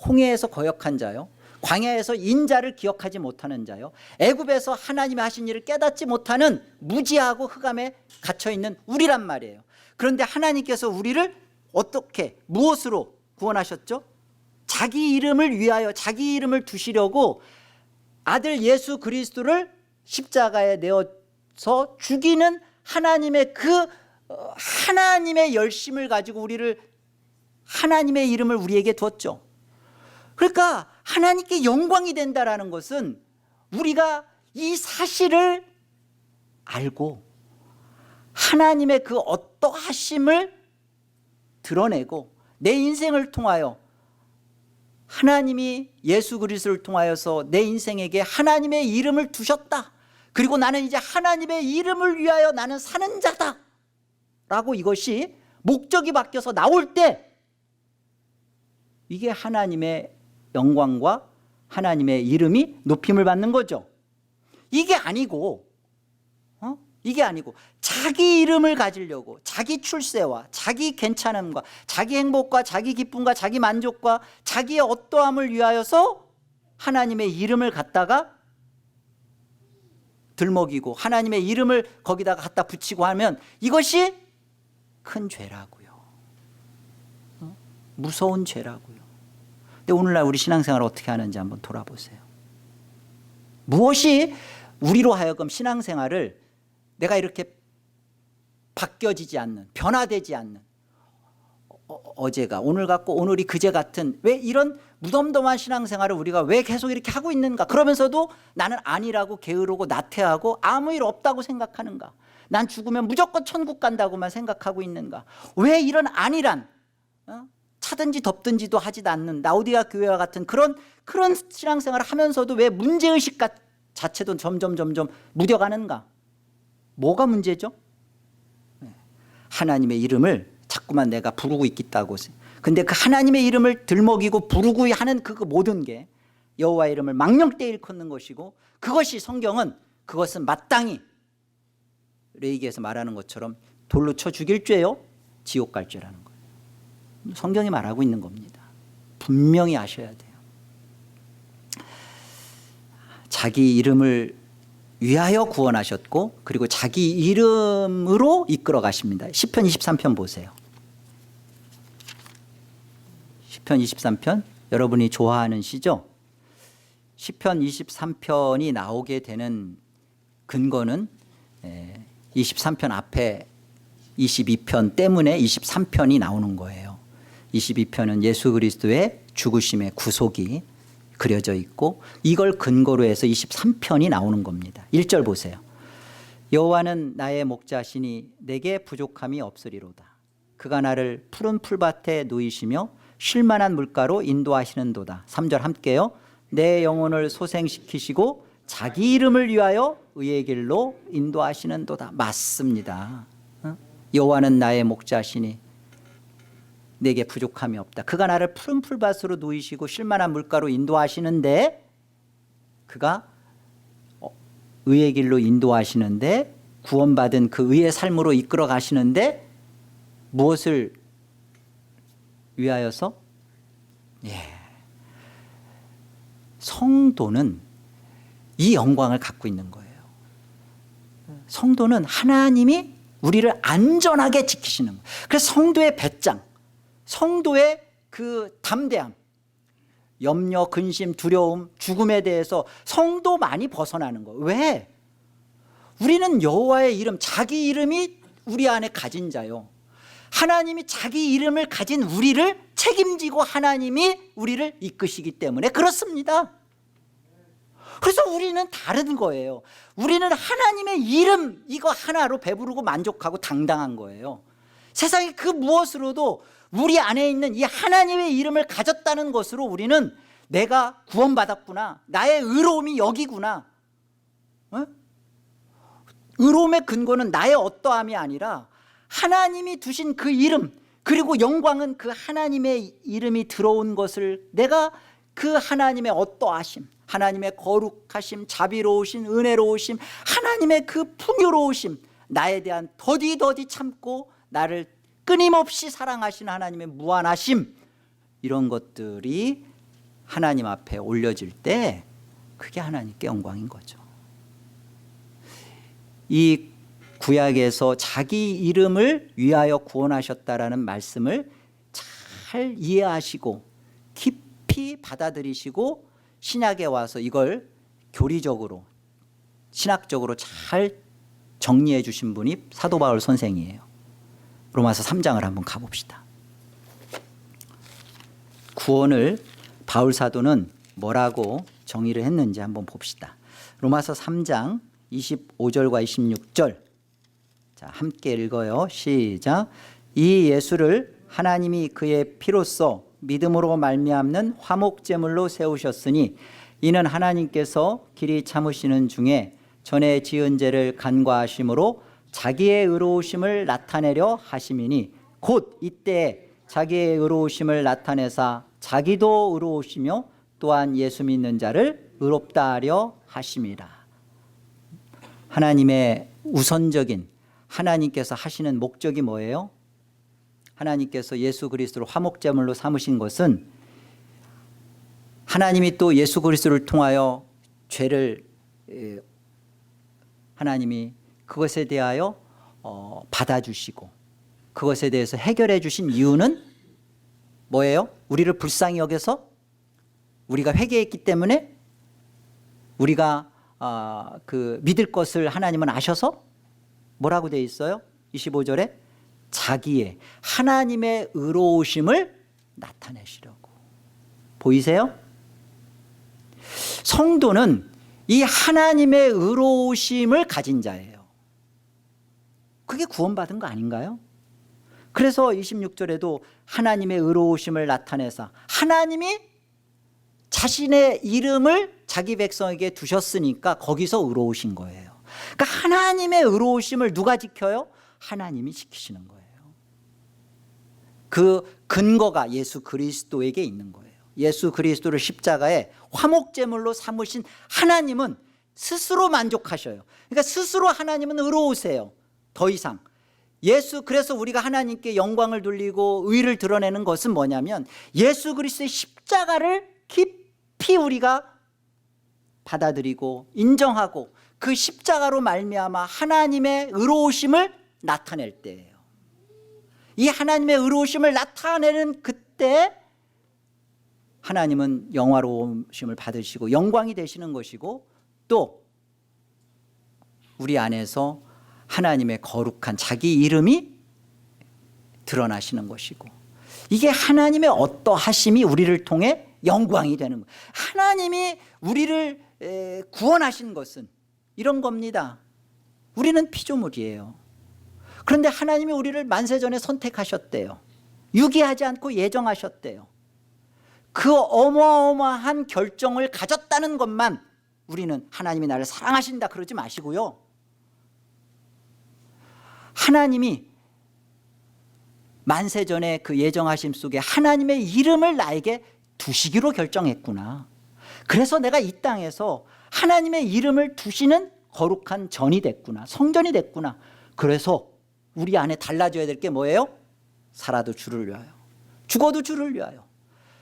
홍해에서 거역한 자요 광야에서 인자를 기억하지 못하는 자요 애굽에서 하나님이 하신 일을 깨닫지 못하는 무지하고 흑암에 갇혀있는 우리란 말이에요. 그런데 하나님께서 우리를 어떻게 무엇으로 구원하셨죠? 자기 이름을 위하여 자기 이름을 두시려고 아들 예수 그리스도를 십자가에 내어서 죽이는 하나님의 그 하나님의 열심을 가지고 우리를 하나님의 이름을 우리에게 뒀죠. 그러니까 하나님께 영광이 된다라는 것은 우리가 이 사실을 알고 하나님의 그 어떠하심을 드러내고 내 인생을 통하여 하나님이 예수 그리스도를 통하여서 내 인생에게 하나님의 이름을 두셨다. 그리고 나는 이제 하나님의 이름을 위하여 나는 사는 자다 라고 이것이 목적이 바뀌어서 나올 때 이게 하나님의 영광과 하나님의 이름이 높임을 받는 거죠. 이게 아니고 이게 아니고 자기 이름을 가지려고 자기 출세와 자기 괜찮음과 자기 행복과 자기 기쁨과 자기 만족과 자기의 어떠함을 위하여서 하나님의 이름을 갖다가 들먹이고 하나님의 이름을 거기다가 갖다 붙이고 하면 이것이 큰 죄라고요. 무서운 죄라고요. 근데 오늘날 우리 신앙생활을 어떻게 하는지 한번 돌아보세요. 무엇이 우리로 하여금 신앙생활을 내가 이렇게 바뀌어지지 않는, 변화되지 않는, 어제가 오늘 같고 오늘이 그제 같은 왜 이런 무덤덤한 신앙생활을 우리가 왜 계속 이렇게 하고 있는가? 그러면서도 나는 아니라고 게으르고 나태하고 아무 일 없다고 생각하는가? 난 죽으면 무조건 천국 간다고만 생각하고 있는가? 왜 이런 안일한 차든지 덥든지도 하지도 않는 라오디가 교회와 같은 그런 신앙생활을 하면서도 왜 문제의식 자체도 점점 무뎌가는가? 뭐가 문제죠? 하나님의 이름을 자꾸만 내가 부르고 있겠다고. 근데 그 하나님의 이름을 들먹이고 부르고 하는 그 모든 게 여호와의 이름을 망령되이 일컫는 것이고, 그것이 성경은 그것은 마땅히 레위기에서 말하는 것처럼 돌로 쳐 죽일 죄요, 지옥 갈 죄라는 거예요. 성경이 말하고 있는 겁니다. 분명히 아셔야 돼요. 자기 이름을 위하여 구원하셨고 그리고 자기 이름으로 이끌어 가십니다. 시편 23편 보세요. 시편 23편 여러분이 좋아하는 시죠? 시편 23편이 나오게 되는 근거는 23편 앞에 22편 때문에 23편이 나오는 거예요. 22편은 예수 그리스도의 죽으심의 구속이 그려져 있고 이걸 근거로 해서 23편이 나오는 겁니다. 1절 보세요. 여호와는 나의 목자시니 내게 부족함이 없으리로다. 그가 나를 푸른 풀밭에 누이시며 쉴만한 물가로 인도하시는도다. 3절 함께요. 내 영혼을 소생시키시고 자기 이름을 위하여 의의 길로 인도하시는도다. 맞습니다. 여호와는 나의 목자시니 내게 부족함이 없다. 그가 나를 푸른 풀밭으로 누이시고 쉴만한 물가로 인도하시는데, 그가 의의 길로 인도하시는데, 구원받은 그 의의 삶으로 이끌어 가시는데 무엇을 위하여서? 성도는 이 영광을 갖고 있는 거예요. 성도는 하나님이 우리를 안전하게 지키시는 거예요. 그래서 성도의 배짱, 성도의 그 담대함, 염려, 근심, 두려움, 죽음에 대해서 성도만이 벗어나는 거예요. 왜? 우리는 여호와의 이름, 자기 이름이 우리 안에 가진 자요. 하나님이 자기 이름을 가진 우리를 책임지고 하나님이 우리를 이끄시기 때문에 그렇습니다. 그래서 우리는 다른 거예요. 우리는 하나님의 이름 이거 하나로 배부르고 만족하고 당당한 거예요. 세상의 그 무엇으로도 우리 안에 있는 이 하나님의 이름을 가졌다는 것으로 우리는 내가 구원받았구나, 나의 의로움이 여기구나. 의로움의 근거는 나의 어떠함이 아니라 하나님이 두신 그 이름, 그리고 영광은 그 하나님의 이름이 들어온 것을 내가 그 하나님의 어떠하심, 하나님의 거룩하심, 자비로우심, 은혜로우심, 하나님의 그 풍요로우심, 나에 대한 더디 참고 나를 끊임없이 사랑하시는 하나님의 무한하심, 이런 것들이 하나님 앞에 올려질 때 그게 하나님께 영광인 거죠. 이 구약에서 자기 이름을 위하여 구원하셨다라는 말씀을 잘 이해하시고 깊이 받아들이시고 신약에 와서 이걸 교리적으로 신학적으로 잘 정리해 주신 분이 사도 바울 선생이에요. 로마서 3장을 한번 가봅시다. 구원을 바울 사도는 뭐라고 정의를 했는지 한번 봅시다. 로마서 3장 25절과 26절, 자, 함께 읽어요. 시작. 이 예수를 하나님이 그의 피로써 믿음으로 말미암는 화목제물로 세우셨으니 이는 하나님께서 길이 참으시는 중에 전에 지은 죄를 간과하심으로 자기의 의로우심을 나타내려 하심이니 곧 이때 자기의 의로우심을 나타내사 자기도 의로우시며 또한 예수 믿는 자를 의롭다 하려 하심이라. 하나님의 우선적인 하나님께서 하시는 목적이 뭐예요? 하나님께서 예수 그리스도를 화목제물로 삼으신 것은 하나님이 또 예수 그리스도를 통하여 죄를 하나님이 그것에 대하여 받아주시고 그것에 대해서 해결해 주신 이유는 뭐예요? 우리를 불쌍히 여겨서 우리가 회개했기 때문에 우리가 그 믿을 것을 하나님은 아셔서 뭐라고 되어 있어요? 25절에 자기의 하나님의 의로우심을 나타내시려고. 보이세요? 성도는 이 하나님의 의로우심을 가진 자예요. 그게 구원받은 거 아닌가요? 그래서 26절에도 하나님의 의로우심을 나타내사 하나님이 자신의 이름을 자기 백성에게 두셨으니까 거기서 의로우신 거예요. 그러니까 하나님의 의로우심을 누가 지켜요? 하나님이 지키시는 거예요. 그 근거가 예수 그리스도에게 있는 거예요. 예수 그리스도를 십자가에 화목제물로 삼으신 하나님은 스스로 만족하셔요. 그러니까 스스로 하나님은 의로우세요. 더 이상 그래서 우리가 하나님께 영광을 돌리고 의를 드러내는 것은 뭐냐면 예수 그리스도의 십자가를 깊이 우리가 받아들이고 인정하고 그 십자가로 말미암아 하나님의 의로우심을 나타낼 때예요. 이 하나님의 의로우심을 나타내는 그때 하나님은 영화로우심을 받으시고 영광이 되시는 것이고 또 우리 안에서 하나님의 거룩한 자기 이름이 드러나시는 것이고 이게 하나님의 어떠하심이 우리를 통해 영광이 되는 거예요. 하나님이 우리를 구원하신 것은 이런 겁니다. 우리는 피조물이에요. 그런데 하나님이 우리를 만세전에 선택하셨대요. 유기하지 않고 예정하셨대요. 그 어마어마한 결정을 가졌다는 것만 우리는 하나님이 나를 사랑하신다 그러지 마시고요. 하나님이 만세전에 그 예정하심 속에 하나님의 이름을 나에게 두시기로 결정했구나. 그래서 내가 이 땅에서 하나님의 이름을 두시는 거룩한 전이 됐구나. 성전이 됐구나. 그래서 우리 안에 달라져야 될 게 뭐예요? 살아도 주를 위하여, 죽어도 주를 위하여,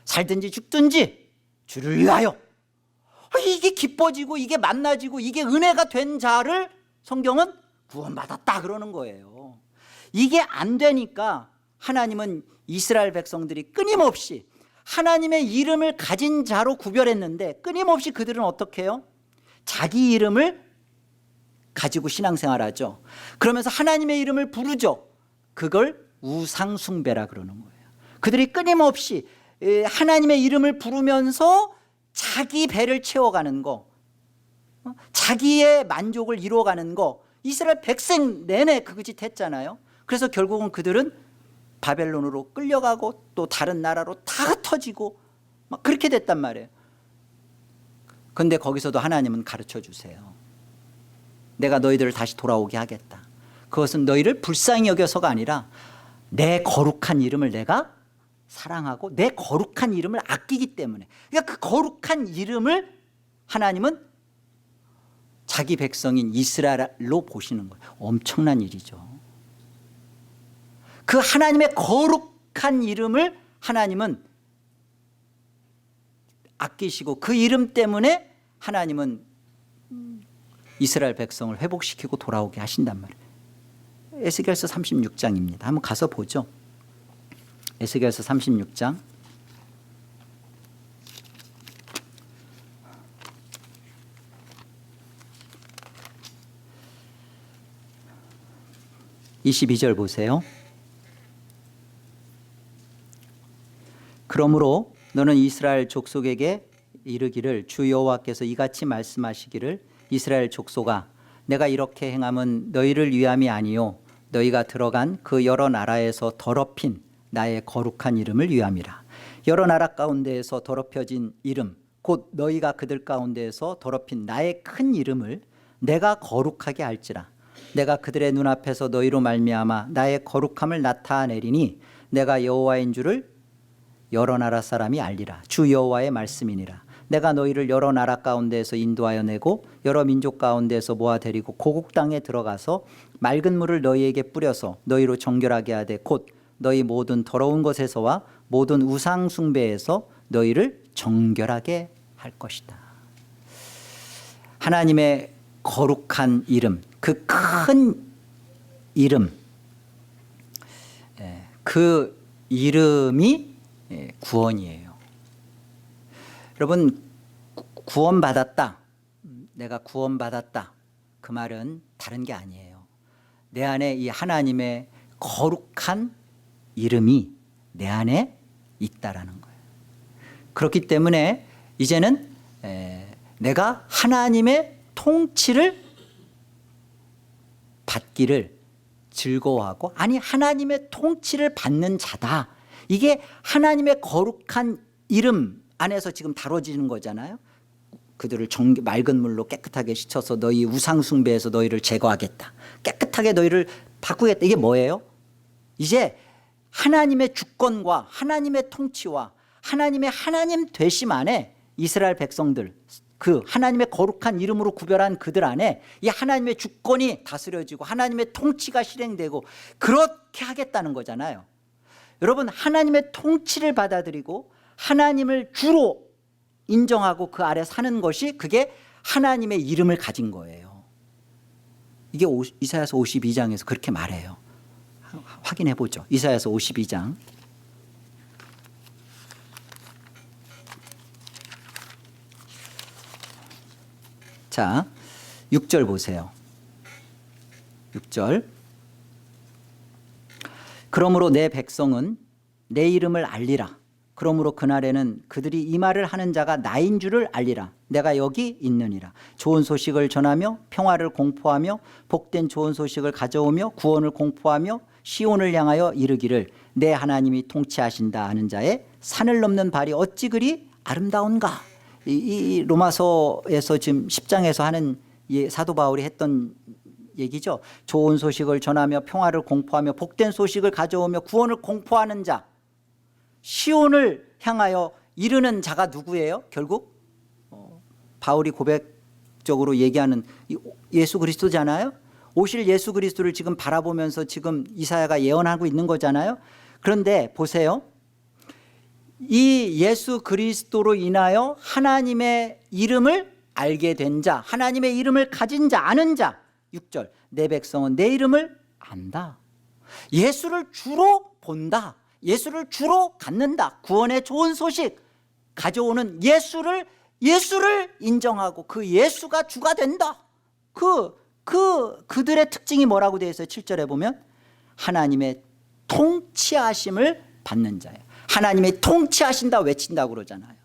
살든지 죽든지 주를 위하여. 이게 기뻐지고 이게 만나지고 이게 은혜가 된 자를 성경은 구원받았다 그러는 거예요. 이게 안 되니까 하나님은 이스라엘 백성들이 끊임없이 하나님의 이름을 가진 자로 구별했는데 끊임없이 그들은 어떻게 해요? 자기 이름을 가지고 신앙생활하죠. 그러면서 하나님의 이름을 부르죠. 그걸 우상숭배라 그러는 거예요. 그들이 끊임없이 하나님의 이름을 부르면서 자기 배를 채워가는 거, 자기의 만족을 이루어가는 거, 이스라엘 백성 내내 그 짓 했잖아요. 그래서 결국은 그들은 바벨론으로 끌려가고 또 다른 나라로 다 흩어지고 막 그렇게 됐단 말이에요. 그런데 거기서도 하나님은 가르쳐 주세요. 내가 너희들을 다시 돌아오게 하겠다. 그것은 너희를 불쌍히 여겨서가 아니라 내 거룩한 이름을 내가 사랑하고 내 거룩한 이름을 아끼기 때문에. 그러니까 그 거룩한 이름을 하나님은 자기 백성인 이스라엘로 보시는 거예요. 엄청난 일이죠. 그 하나님의 거룩한 이름을 하나님은 아끼시고 그 이름 때문에 하나님은 이스라엘 백성을 회복시키고 돌아오게 하신단 말이에요. 에스겔서 36장입니다. 한번 가서 보죠. 에스겔서 36장. (22절) 보세요. 그러므로 너는 이스라엘 족속에게 이르기를 주 여호와께서 이같이 말씀하시기를 이스라엘 족속아 내가 이렇게 행함은 너희를 위함이 아니요 너희가 들어간 그 여러 나라에서 더럽힌 나의 거룩한 이름을 위함이라. 여러 나라 가운데에서 더럽혀진 이름 곧 너희가 그들 가운데에서 더럽힌 나의 큰 이름을 내가 거룩하게 할지라. 내가 그들의 눈앞에서 너희로 말미암아 나의 거룩함을 나타내리니 내가 여호와인 줄을 여러 나라 사람이 알리라. 주 여호와의 말씀이니라. 내가 너희를 여러 나라 가운데에서 인도하여 내고 여러 민족 가운데에서 모아 데리고 고국 땅에 들어가서 맑은 물을 너희에게 뿌려서 너희로 정결하게 하되 곧 너희 모든 더러운 것에서와 모든 우상 숭배에서 너희를 정결하게 할 것이다. 하나님의 거룩한 이름, 그 큰 이름, 그 이름이 구원이에요. 여러분, 구원받았다, 내가 구원받았다, 그 말은 다른 게 아니에요. 내 안에 이 하나님의 거룩한 이름이 내 안에 있다라는 거예요. 그렇기 때문에 이제는 내가 하나님의 통치를 받기를 즐거워하고, 아니 하나님의 통치를 받는 자다, 이게 하나님의 거룩한 이름 안에서 지금 다뤄지는 거잖아요. 그들을 맑은 물로 깨끗하게 씻어서 너희 우상 숭배에서 너희를 제거하겠다, 깨끗하게 너희를 바꾸겠다. 이게 뭐예요? 이제 하나님의 주권과 하나님의 통치와 하나님의 하나님 되심 안에 이스라엘 백성들, 그 하나님의 거룩한 이름으로 구별한 그들 안에 이 하나님의 주권이 다스려지고 하나님의 통치가 실행되고 그렇게 하겠다는 거잖아요. 여러분, 하나님의 통치를 받아들이고 하나님을 주로 인정하고 그 아래 사는 것이, 그게 하나님의 이름을 가진 거예요. 이게 이사야서 52장에서 그렇게 말해요. 확인해 보죠. 이사야서 52장. 자, 6절 보세요. 6절. 그러므로 내 백성은 내 이름을 알리라. 그러므로 그날에는 그들이 이 말을 하는 자가 나인 줄을 알리라. 내가 여기 있느니라. 좋은 소식을 전하며 평화를 공포하며 복된 좋은 소식을 가져오며 구원을 공포하며 시온을 향하여 이르기를 내 하나님이 통치하신다 하는 자의 산을 넘는 발이 어찌 그리 아름다운가. 이 로마서에서 지금 10장에서 하는 사도 바울이 했던 얘기죠. 좋은 소식을 전하며 평화를 공포하며 복된 소식을 가져오며 구원을 공포하는 자, 시온을 향하여 이르는 자가 누구예요? 결국 바울이 고백적으로 얘기하는 예수 그리스도잖아요. 오실 예수 그리스도를 지금 바라보면서 지금 이사야가 예언하고 있는 거잖아요. 그런데 보세요. 이 예수 그리스도로 인하여 하나님의 이름을 알게 된 자, 하나님의 이름을 가진 자, 아는 자. 6절. 내 백성은 내 이름을 안다. 예수를 주로 본다. 예수를 주로 갖는다. 구원의 좋은 소식 가져오는 예수를 인정하고 그 예수가 주가 된다. 그들의 특징이 뭐라고 되어 있어요? 7절에 보면 하나님의 통치하심을 받는 자예요. 하나님의 통치하신다 외친다고 그러잖아요.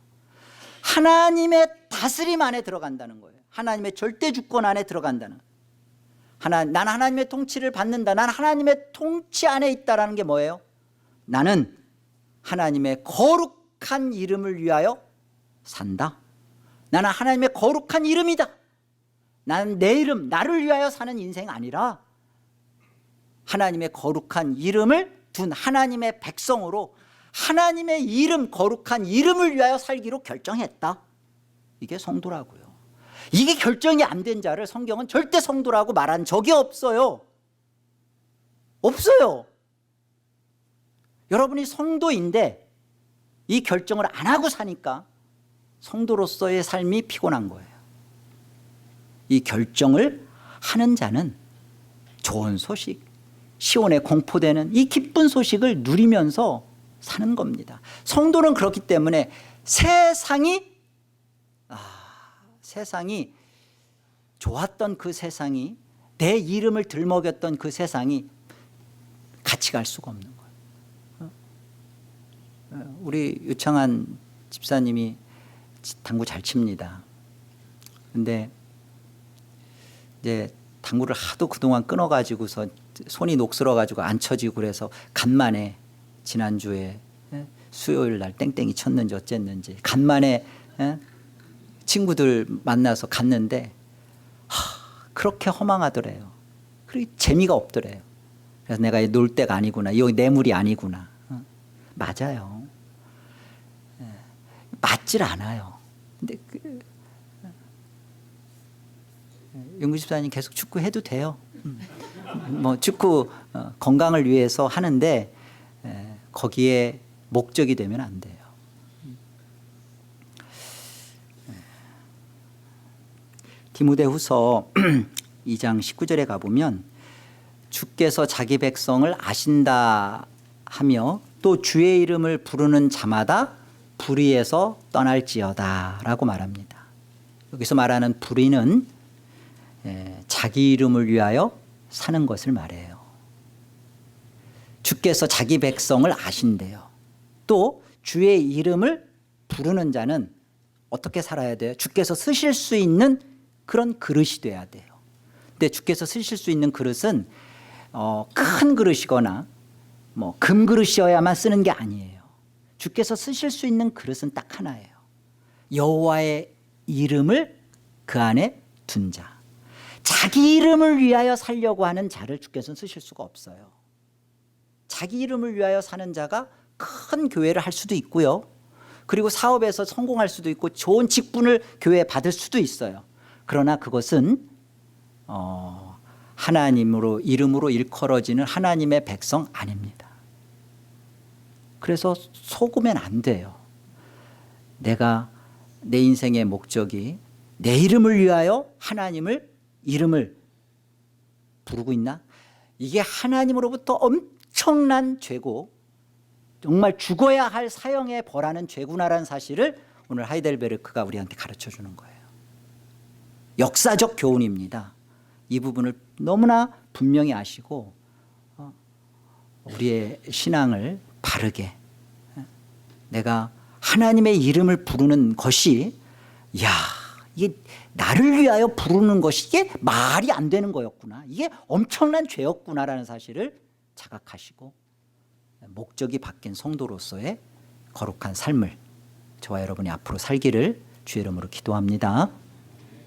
하나님의 다스림 안에 들어간다는 거예요. 하나님의 절대 주권 안에 들어간다는. 나는 하나님의 통치를 받는다. 나는 하나님의 통치 안에 있다라는 게 뭐예요? 나는 하나님의 거룩한 이름을 위하여 산다. 나는 하나님의 거룩한 이름이다. 나는 내 이름, 나를 위하여 사는 인생 아니라 하나님의 거룩한 이름을 둔 하나님의 백성으로 하나님의 이름, 거룩한 이름을 위하여 살기로 결정했다. 이게 성도라고요. 이게 결정이 안 된 자를 성경은 절대 성도라고 말한 적이 없어요. 없어요. 여러분이 성도인데 이 결정을 안 하고 사니까 성도로서의 삶이 피곤한 거예요. 이 결정을 하는 자는 좋은 소식, 시온에 공포되는 이 기쁜 소식을 누리면서 사는 겁니다. 성도는 그렇기 때문에 세상이 좋았던 그 세상이, 내 이름을 들먹였던 그 세상이 같이 갈 수가 없는 거예요. 우리 유창한 집사님이 당구 잘 칩니다. 근데 이제 당구를 하도 그동안 끊어가지고서 손이 녹슬어가지고 안 쳐지고 그래서 간만에 지난주에 수요일 날 땡땡이 쳤는지 어쨌는지 간만에 친구들 만나서 갔는데 그렇게 허망하더래요. 그리고 재미가 없더래요. 그래서 내가 놀 때가 아니구나, 여기 내 물이 아니구나. 맞아요. 맞질 않아요. 근데 윤구 집사님 계속 축구 해도 돼요. 뭐 축구 건강을 위해서 하는데 거기에 목적이 되면 안 돼요. 디모데후서 2장 19절에 가보면 주께서 자기 백성을 아신다 하며 또 주의 이름을 부르는 자마다 불의에서 떠날지어다 라고 말합니다. 여기서 말하는 불의는 자기 이름을 위하여 사는 것을 말해요. 주께서 자기 백성을 아신대요. 또 주의 이름을 부르는 자는 어떻게 살아야 돼요? 주께서 쓰실 수 있는 그런 그릇이 돼야 돼요. 근데 주께서 쓰실 수 있는 그릇은 큰 그릇이거나 뭐 금그릇이어야만 쓰는 게 아니에요. 주께서 쓰실 수 있는 그릇은 딱 하나예요. 여호와의 이름을 그 안에 둔 자. 자기 이름을 위하여 살려고 하는 자를 주께서는 쓰실 수가 없어요. 자기 이름을 위하여 사는 자가 큰 교회를 할 수도 있고요. 그리고 사업에서 성공할 수도 있고 좋은 직분을 교회에 받을 수도 있어요. 그러나 그것은 하나님으로 이름으로 일컬어지는 하나님의 백성 아닙니다. 그래서 속으면 안 돼요. 내가 내 인생의 목적이 내 이름을 위하여 하나님을 이름을 부르고 있나? 이게 하나님으로부터 엄청난 죄고 정말 죽어야 할 사형에 벌하는 죄구나라는 사실을 오늘 하이델베르크가 우리한테 가르쳐 주는 거예요. 역사적 교훈입니다. 이 부분을 너무나 분명히 아시고 우리의 신앙을 바르게 내가 하나님의 이름을 부르는 것이 이게 나를 위하여 부르는 것이 이게 말이 안 되는 거였구나. 이게 엄청난 죄였구나라는 사실을 자각하시고 목적이 바뀐 성도로서의 거룩한 삶을 저와 여러분이 앞으로 살기를 주의 이름으로 기도합니다.